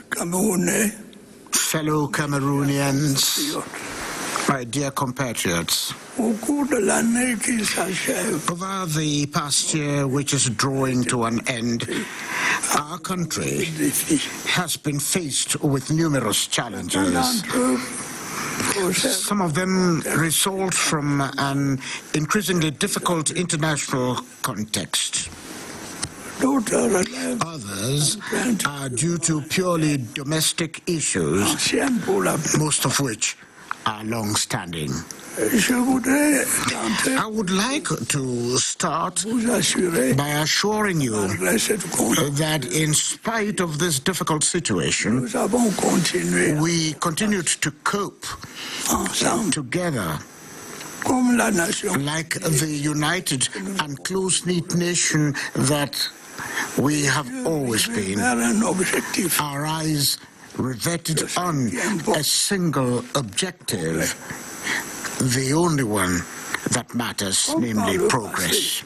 Camerounais, fellow Cameroonians, my dear compatriots, over the past year, which is drawing to an end, our country has been faced with numerous challenges. Some of them result from an increasingly difficult international context. Others are due to purely domestic issues, most of which are long-standing. I would like to start by assuring you that in spite of this difficult situation, we continued to cope together like the united and close-knit nation that we have always been. Our eyes riveted on a single objective, the only one that matters, namely progress.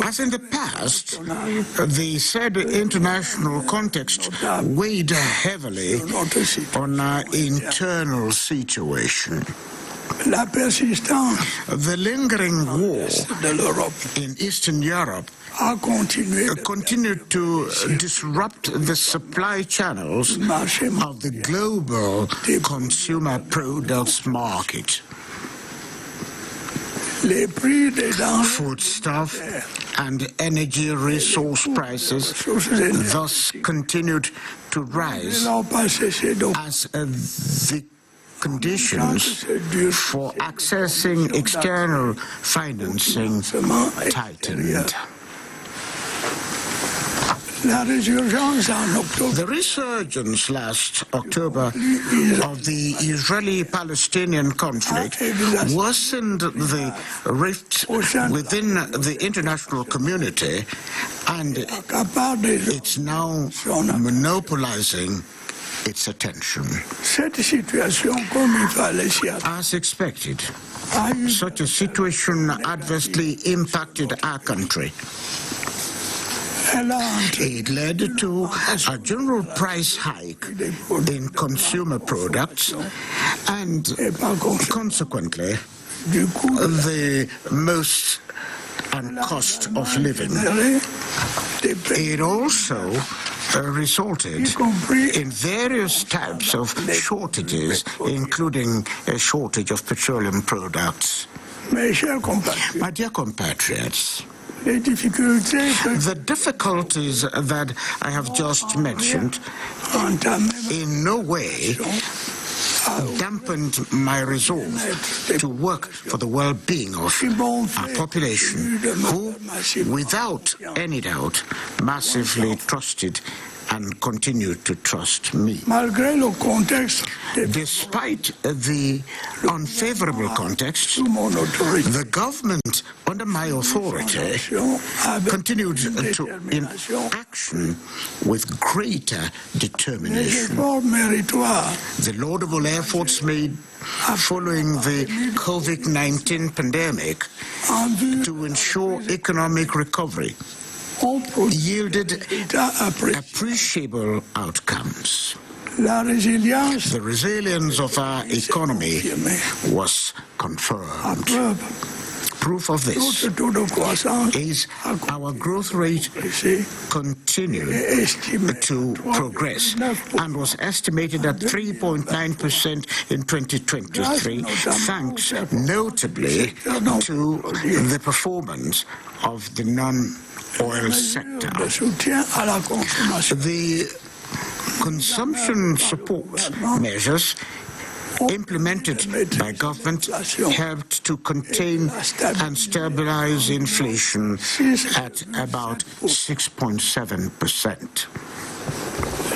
As in the past, the said international context weighed heavily on our internal situation. The lingering war in Eastern Europe continued to disrupt the supply channels of the global consumer products market. Foodstuff and energy resource prices thus continued to rise as the conditions for accessing external financing tightened. The resurgence last October of the Israeli-Palestinian conflict worsened the rifts within the international community, and it's now monopolizing its attention. As expected, such a situation adversely impacted our country. It led to a general price hike in consumer products and, consequently, the most and cost of living. It also resulted in various types of shortages, including a shortage of petroleum products. My dear compatriots, the difficulties that I have just mentioned in no way dampened my resolve to work for the well-being of our population, who, without any doubt, massively trusted and continue to trust me. Despite the unfavorable context, the government, under my authority, continued to in action with greater determination. The laudable efforts made following the COVID-19 pandemic to ensure economic recovery yielded appreciable outcomes. The resilience of our economy was confirmed. Proof of this is our growth rate continued to progress and was estimated at 3.9% in 2023, thanks notably to the performance of the non-oil sector. The consumption support measures implemented by government helped to contain and stabilize inflation at about 6.7%.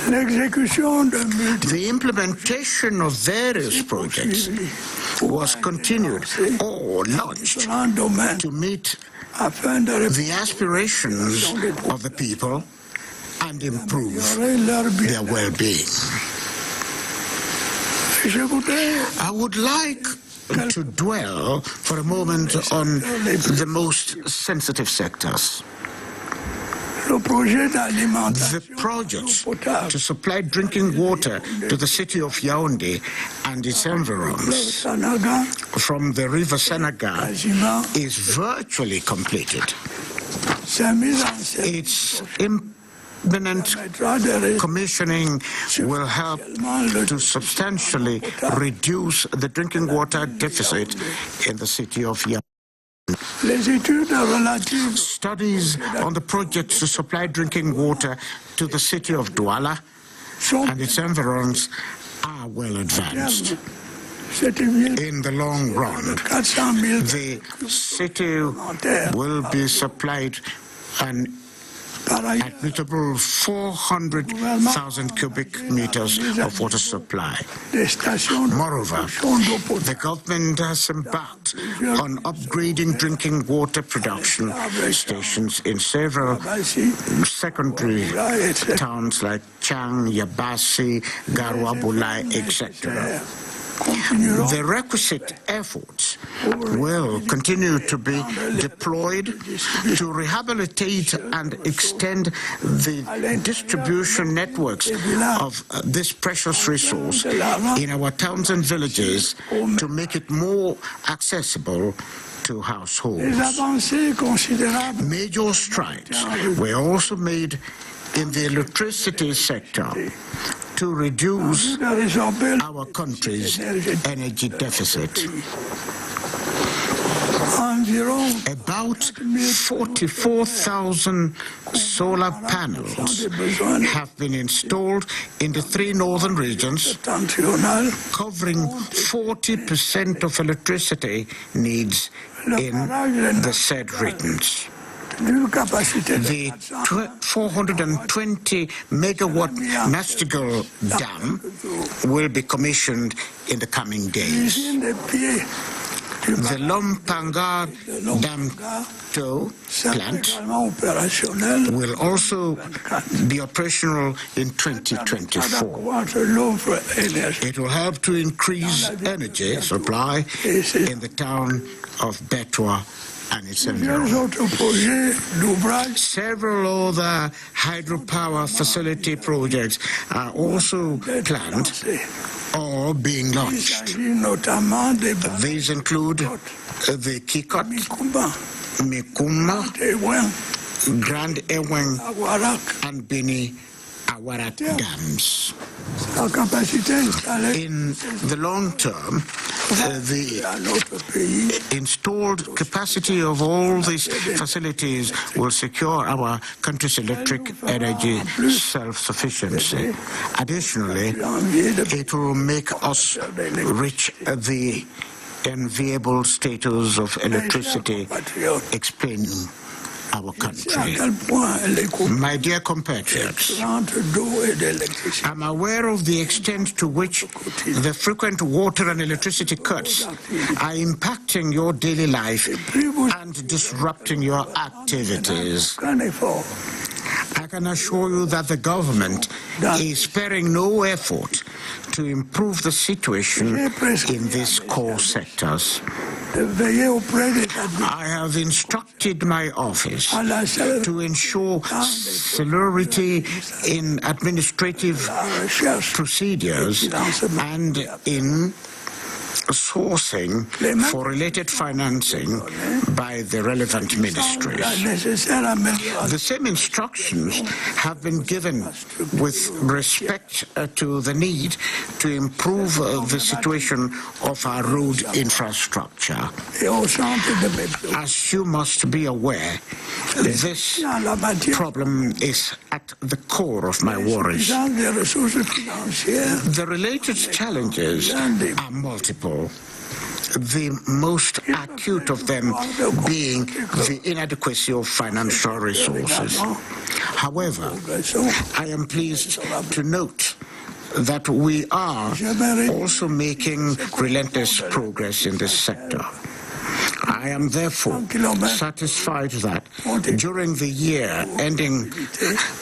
The implementation of various projects was continued or launched to meet the aspirations of the people and improve their well-being. I would like to dwell for a moment on the most sensitive sectors. The project to supply drinking water to the city of Yaoundé and its environs from the river Senegal is virtually completed. Its imminent commissioning will help to substantially reduce the drinking water deficit in the city of Yaoundé. Studies on the project to supply drinking water to the city of Douala and its environs are well advanced. In the long run, the city will be supplied an admittable 400,000 cubic meters of water supply. Moreover, the government has embarked on upgrading drinking water production stations in several secondary towns like Chang, Yabasi, Garwa, Bulai, etc. The requisite efforts will continue to be deployed to rehabilitate and extend the distribution networks of this precious resource in our towns and villages to make it more accessible to households. Major strides were also made in the electricity sector to reduce our country's energy deficit. About 44,000 solar panels have been installed in the 3 northern regions, covering 40% of electricity needs in the said regions. The 420 megawatt Nastigal Dam will be commissioned in the coming days. The Lompanga Dam 2 plant will also be operational in 2024. It will help to increase energy supply in the town of Betwa and its environs. Several other hydropower facility projects are also planned or being launched. These include the Kikot, Mikuma, Grand Eweng, and Bini Awarat dams. In the long term, the installed capacity of all these facilities will secure our country's electric energy self-sufficiency. Additionally, it will make us reach the enviable status of electricity explaining our country. My dear compatriots, I'm aware of the extent to which the frequent water and electricity cuts are impacting your daily life and disrupting your activities. I can assure you that the government is sparing no effort to improve the situation in these core sectors. I have instructed my office to ensure celerity in administrative procedures and in sourcing for related financing by the relevant ministries. The same instructions have been given with respect to the need to improve the situation of our road infrastructure. As you must be aware, this problem is at the core of my worries. The related challenges are multiple, the most acute of them being the inadequacy of financial resources. However, I am pleased to note that we are also making relentless progress in this sector. I am therefore satisfied that during the year ending,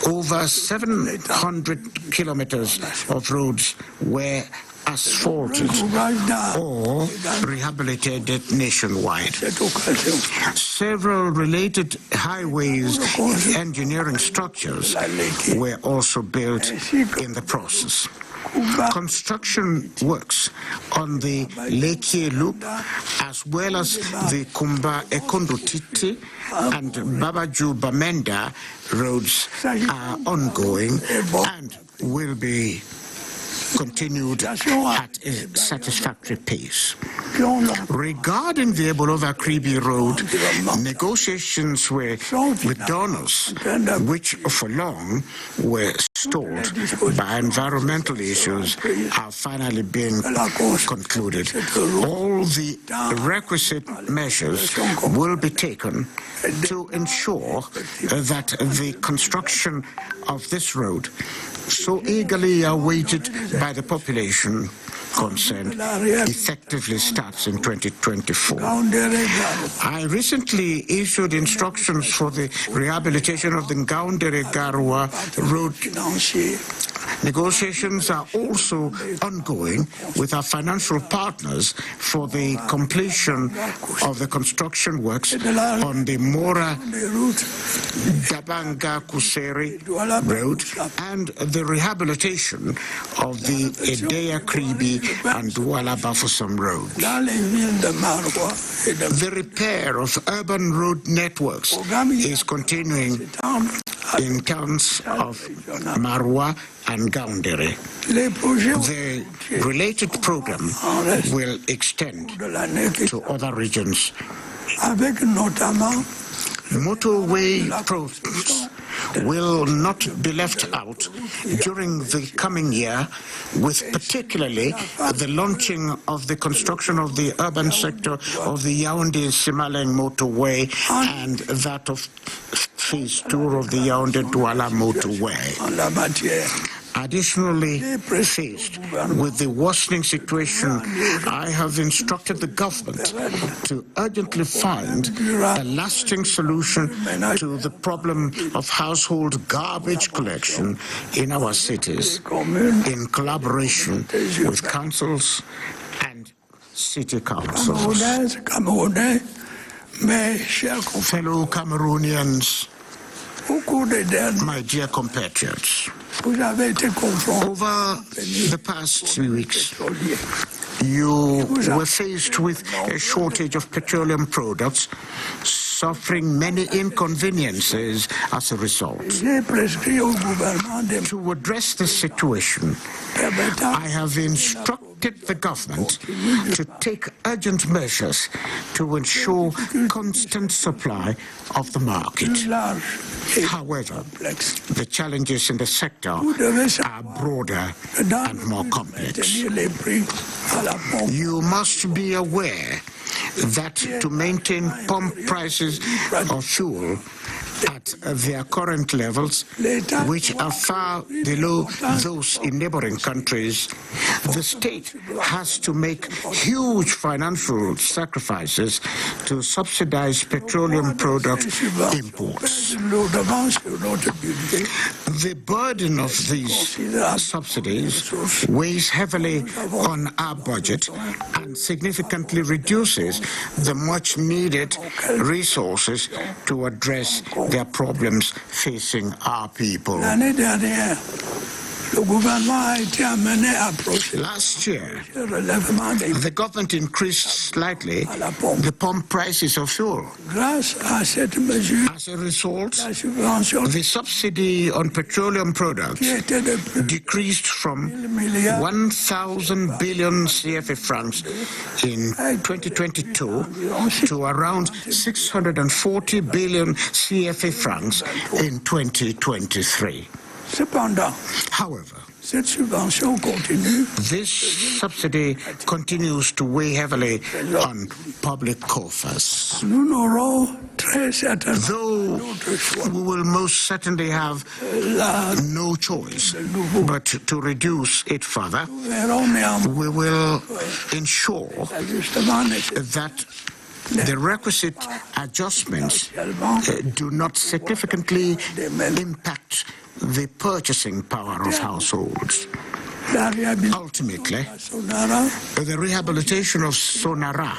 over 700 kilometers of roads were asphalted or rehabilitated nationwide. Several related highways engineering structures were also built in the process. Construction works on the Lekye Loop, as well as the Kumba Ekondotiti and Babaju Bamenda roads are ongoing and will be continued at a satisfactory pace. Regarding the Ebolova-Kribi Road, negotiations with donors, which for long were stalled by environmental issues, are finally being concluded. All the requisite measures will be taken to ensure that the construction of this road, so eagerly awaited by the population concerned, effectively starts in 2024. I recently issued instructions for the rehabilitation of the Ngaoundere-Garwa road. Negotiations are also ongoing with our financial partners for the completion of the construction works on the Mora-Dabanga-Kuseri road and the rehabilitation of the Edea-Kribi and Douala-Bafoussam roads. The repair of urban road networks is continuing in towns of Marwa and Ngaoundere. The related program will extend to other regions. Motorway projects will not be left out during the coming year, with particularly the launching of the construction of the urban sector of the Yaoundé-Simaleng motorway and that of phase 2 of the Yaoundé-Douala motorway. Additionally, faced with the worsening situation, I have instructed the government to urgently find a lasting solution to the problem of household garbage collection in our cities, in collaboration with councils and city councils. Fellow Cameroonians, my dear compatriots, over the past 2 weeks, you were faced with a shortage of petroleum products, suffering many inconveniences as a result. To address this situation, I have instructed the government to take urgent measures to ensure constant supply of the market. However, the challenges in the sector are broader and more complex. You must be aware that to maintain pump prices of fuel at their current levels, which are far below those in neighboring countries, the state has to make huge financial sacrifices to subsidize petroleum product imports. The burden of these subsidies weighs heavily on our budget and significantly reduces the much-needed resources to address their problems facing our people. Last year, the government increased slightly the pump prices of fuel. As a result, the subsidy on petroleum products decreased from 1,000 billion CFA francs in 2022 to around 640 billion CFA francs in 2023. However, this subsidy continues to weigh heavily on public coffers. Though we will most certainly have no choice but to reduce it further, we will ensure that the requisite adjustments do not significantly impact the purchasing power of households. Ultimately, the rehabilitation of Sonara,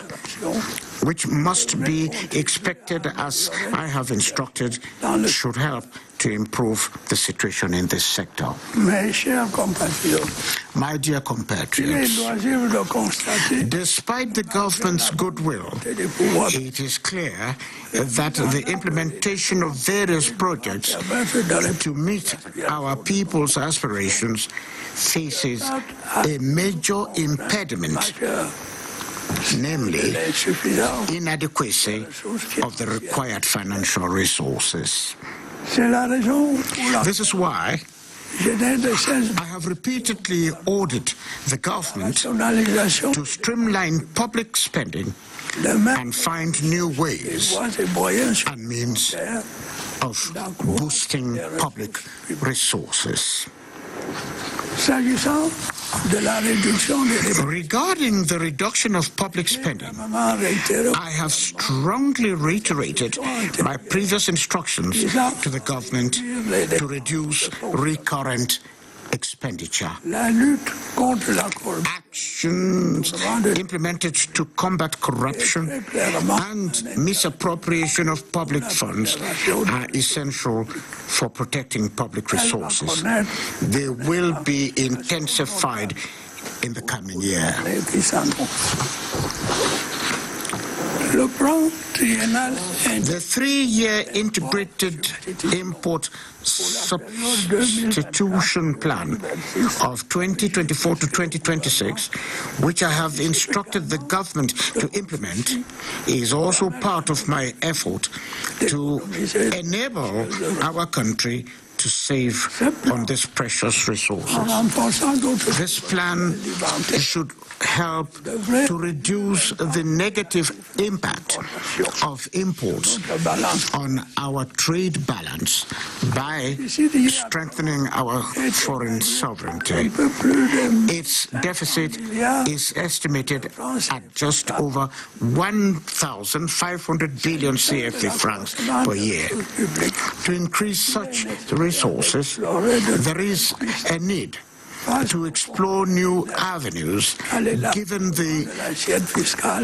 which must be expected as I have instructed, should help to improve the situation in this sector. My dear compatriots, despite the government's goodwill, it is clear that the implementation of various projects to meet our people's aspirations faces a major impediment, namely inadequacy of the required financial resources. This is why I have repeatedly ordered the government to streamline public spending and find new ways and means of boosting public resources. Regarding the reduction of public spending, I have strongly reiterated my previous instructions to the government to reduce recurrent expenditure. Actions implemented to combat corruption and misappropriation of public funds are essential for protecting public resources. They will be intensified in the coming year. The 3-year integrated import substitution plan of 2024 to 2026, which I have instructed the government to implement, is also part of my effort to enable our country to save on these precious resources. This plan should help to reduce the negative impact of imports on our trade balance by strengthening our foreign sovereignty. Its deficit is estimated at just over 1,500 billion CFA francs per year. To increase such resources, there is a need to explore new avenues given the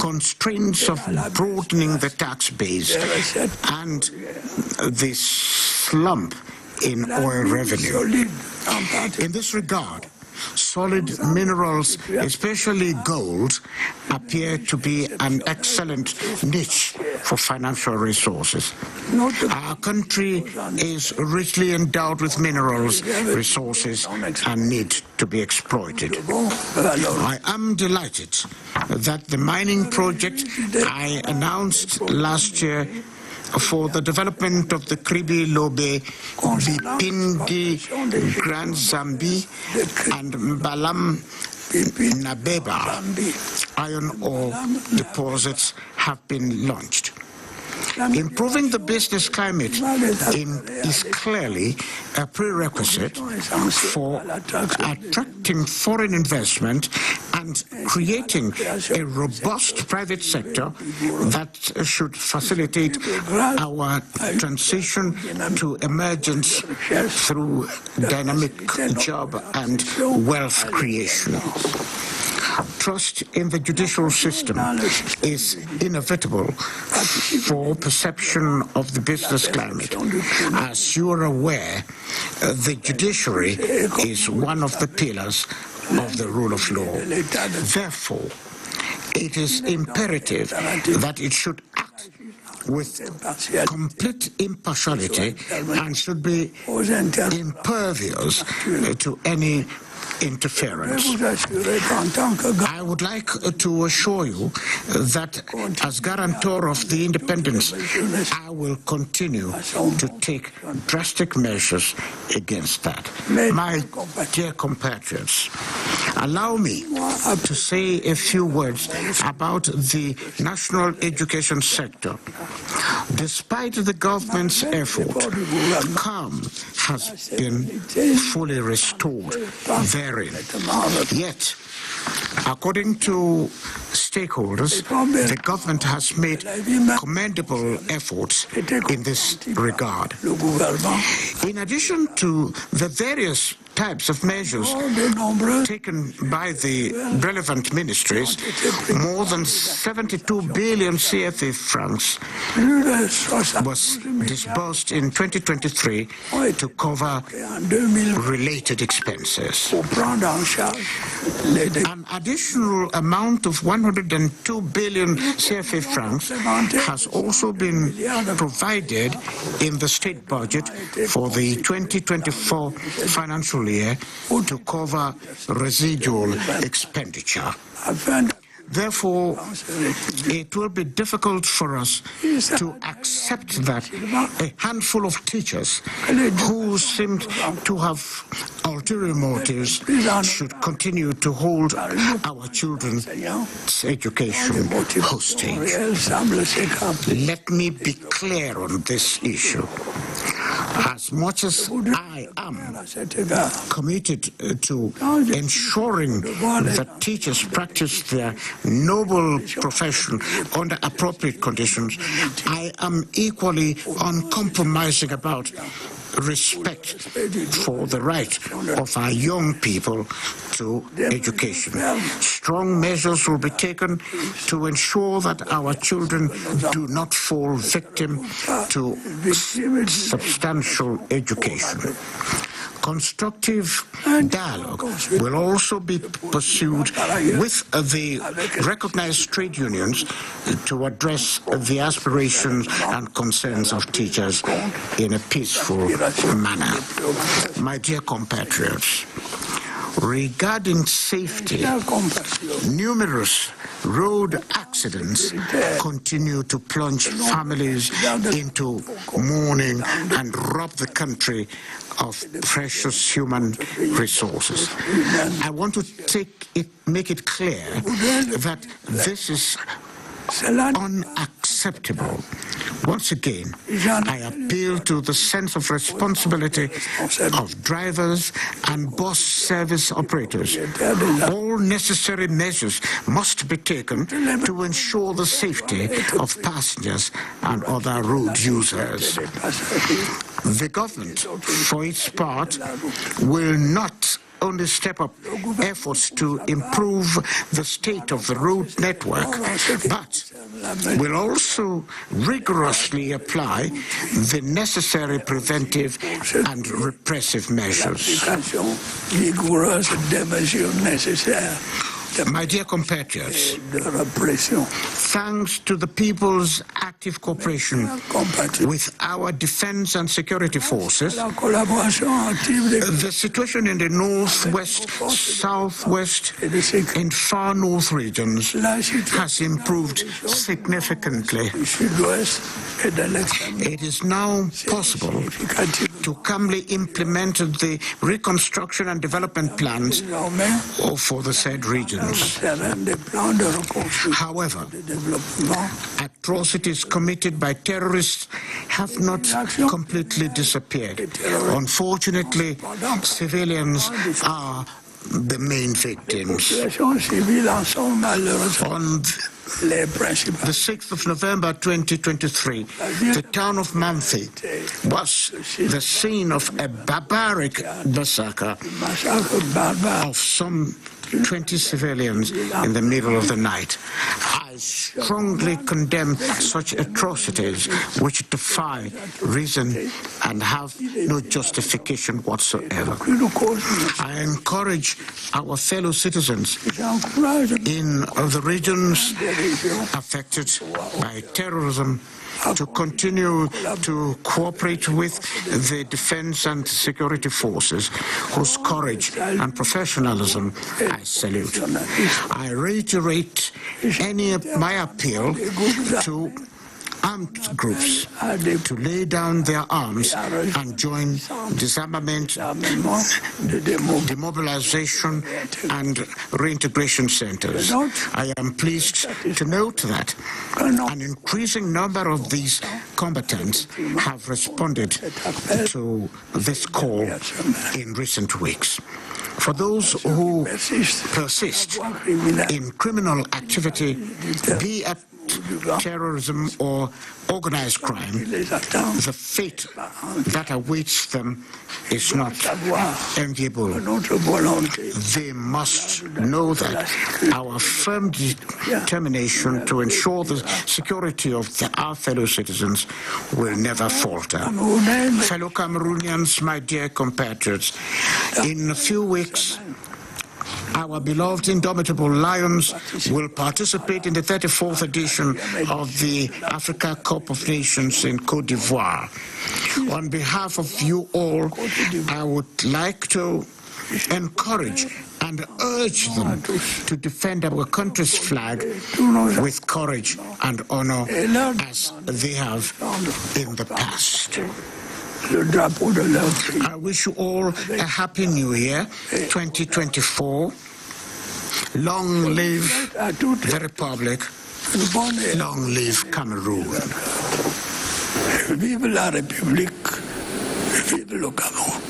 constraints of broadening the tax base and the slump in oil revenue. In this regard, solid minerals, especially gold, appear to be an excellent niche for financial resources. Our country is richly endowed with minerals, resources, and need to be exploited. I am delighted that the mining project I announced last year for the development of the Kribi Lobe, Vipindi, Grand Zambi, and Mbalam Nabeba iron ore deposits have been launched. Improving the business climate is clearly a prerequisite for attracting foreign investment and creating a robust private sector that should facilitate our transition to emergence through dynamic job and wealth creation. Trust in the judicial system is inevitable for perception of the business climate. As you are aware, the judiciary is one of the pillars of the rule of law. Therefore, it is imperative that it should act with complete impartiality and should be impervious to any interference. I would like to assure you that as guarantor of the independence, I will continue to take drastic measures against that. My dear compatriots, allow me to say a few words about the national education sector. Despite the government's effort, calm has been fully restored therein. Yet, according to stakeholders, the government has made commendable efforts in this regard. In addition to the various types of measures taken by the relevant ministries, more than 72 billion CFA francs was disbursed in 2023 to cover related expenses. An additional amount of 102 billion CFA francs has also been provided in the state budget for the 2024 financial year to cover residual expenditure. Therefore, it will be difficult for us to accept that a handful of teachers who seemed to have ulterior motives should continue to hold our children's education hostage. Let me be clear on this issue. As much as I am committed to ensuring that teachers practice their noble profession under appropriate conditions, I am equally uncompromising about respect for the right of our young people to education. Strong measures will be taken to ensure that our children do not fall victim to substantial education. Constructive dialogue will also be pursued with the recognized trade unions to address the aspirations and concerns of teachers in a peaceful manner. My dear compatriots, regarding safety, numerous road accidents continue to plunge families into mourning and rob the country of precious human resources. I want to make it clear that this is unacceptable. Once again, I appeal to the sense of responsibility of drivers and bus service operators. All necessary measures must be taken to ensure the safety of passengers and other road users. The government, for its part, will not only step up efforts to improve the state of the road network, but will also rigorously apply the necessary preventive and repressive measures. My dear compatriots, thanks to the people's active cooperation with our defense and security forces, the situation in the northwest, southwest, and far north regions has improved significantly. It is now possible to calmly implement the reconstruction and development plans for the said regions. However, atrocities committed by terrorists have not completely disappeared. Unfortunately, civilians are the main victims. On the 6th of November 2023, the town of Manthi was the scene of a barbaric massacre of some 20 civilians in the middle of the night. I strongly condemn such atrocities which defy reason and have no justification whatsoever. I encourage our fellow citizens in the regions affected by terrorism to continue to cooperate with the defense and security forces, whose courage and professionalism I salute. I reiterate my appeal to armed groups to lay down their arms and join disarmament, demobilization and reintegration centers. I am pleased to note that an increasing number of these combatants have responded to this call in recent weeks. For those who persist in criminal activity, be it terrorism or organized crime, the fate that awaits them is not enviable. They must know that our firm determination to ensure the security of our fellow citizens will never falter. Fellow Cameroonians, my dear compatriots, in a few weeks, our beloved indomitable Lions will participate in the 34th edition of the Africa Cup of Nations in Côte d'Ivoire. On behalf of you all, I would like to encourage and urge them to defend our country's flag with courage and honor as they have in the past. I wish you all a happy new year, 2024. Long live the Republic. Long live Cameroon. Vive la République. Vive le Cameroun.